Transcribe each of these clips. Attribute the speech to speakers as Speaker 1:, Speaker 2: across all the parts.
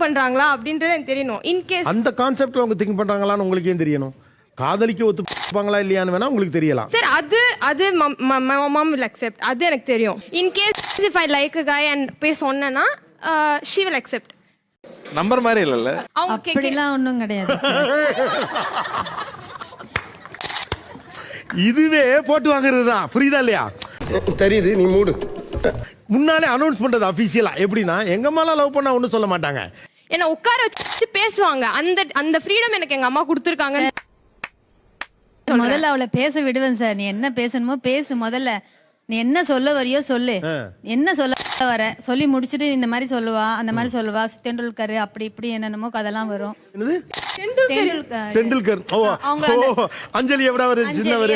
Speaker 1: பண்றாங்களா அப்படின்றது எனக்கு தெரியணும். இன்கேஸ்
Speaker 2: அந்த கான்செப்ட்ல அவங்க திங்க் பண்றாங்களான்னு உங்களுக்கு ஏன் தெரியணும்? காதலிக்க ஒத்துப்பாங்களா இல்லையான்னு வேணா உங்களுக்கு தெரியலாம்.
Speaker 1: சார் அது mom will accept. அது எனக்கு தெரியும். In case if I like a guy and போய் சொன்னேன்னா she will accept.
Speaker 3: நம்பர் மாதிரி இல்லல்ல.
Speaker 1: அவங்க
Speaker 4: அப்படிலாம் ஒண்ணும் கிடையாது.
Speaker 2: இதுவே போட்டு வாங்குறது தான். புரியுதா இல்லையா?
Speaker 5: தெரியுது, நீ மூடு.
Speaker 2: முன்னாலே அனௌன்ஸ் பண்றது அபிஷியலா எப்படின்னா எங்க மேல லவ் பண்ணா ஒன்னும் சொல்ல மாட்டாங்க.
Speaker 1: என்ன உட்கார வச்சு பேசுவாங்க. அந்த ஃப்ரீடம் எனக்கு எங்க அம்மா கொடுத்துருக்காங்க.
Speaker 4: முதல்ல அவளை பேச விடுவேன் சார். நீ என்ன பேசணுமோ பேசு. முதல்ல நீ என்ன சொல்ல வரியோ சொல்லு. என்ன சொல்ல வர சொல்லி முடிச்சிட்டு இந்த மாதிரி சொல்லுவா, அந்த மாதிரி சொல்லுவா. தெண்டுல்கர் அப்படி இப்படி என்னென்னமோ கதெல்லாம் வரும்.
Speaker 2: என்னது?
Speaker 4: தெண்டுல்கர்
Speaker 2: ஓ அஞ்சலி எவ்வளவு வருது சின்னவரு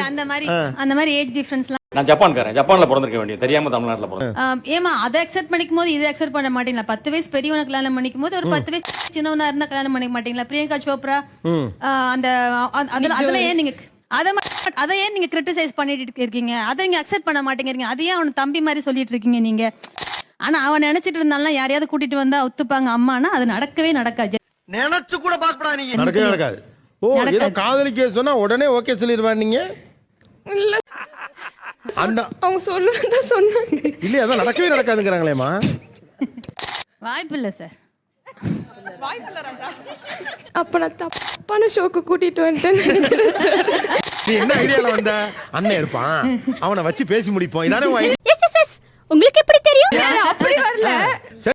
Speaker 4: அந்த மாதிரி ஏஜ் டிஃபரன்ஸ்லாம்.
Speaker 6: நான் ஜப்பான்ல பிறந்திருக்க வேண்டிய தெரியாம தமிழ்நாட்டுல பிறந்தேன்.
Speaker 4: ஏமா அதை அக்செப்ட் பண்ணிக்கும் போது இதை அக்செப்ட் பண்ண மாட்டீங்களா? 10 வயசு பெரியவனை கல்யாணம் பண்ணிக்கும் போது ஒரு 10 வயசு சின்னவனா இருந்தா கல்யாணம் பண்ணிக்க மாட்டீங்களா? பிரியங்கா சோப்ரா அந்த அதுல ஏன் நீங்க அதை ஏன் நீங்க கிரிட்டிசைஸ் பண்ணிட்டு இருக்கீங்க? அதை நீங்க அக்செப்ட் பண்ண மாட்டேங்கிறீங்க. அதையே அவன் தம்பி மாதிரி சொல்லிட்டு இருக்கீங்க நீங்க. ஆனா அவன் நினைச்சிட்டு இருந்தாலும் யாரையாவது கூட்டிட்டு வந்தா ஒத்துப்பாங்க அம்மானா அது நடக்கவே நடக்காது.
Speaker 5: நினைச்சு கூட பாக்கடா நீங்க.
Speaker 2: நடக்கவே நடக்காது. ஓ ஏதோ காதலிக்க சொன்னா உடனே ஓகே சொல்லிடுவாங்க நீங்க.
Speaker 1: இல்ல
Speaker 2: அந்த
Speaker 1: அவங்க சொல்லுவதா சொன்னாங்க.
Speaker 2: இல்ல அதான் நடக்கவே நடக்காதுங்கறாங்களேமா.
Speaker 4: வாய்ப்பு இல்ல சார்.
Speaker 1: அப்ப நான் தப்பான ஷோக்கு கூட்டிட்டு வந்துட்டேன்னு நினைக்கிறேன் சார்.
Speaker 2: நீ என்ன ஐடியால வந்த? அண்ணன் இருப்பான், அவனை வச்சு பேசி முடிப்போம். இதானே
Speaker 7: உங்களுக்கு எப்படி தெரியும்?
Speaker 1: அப்படி வரல.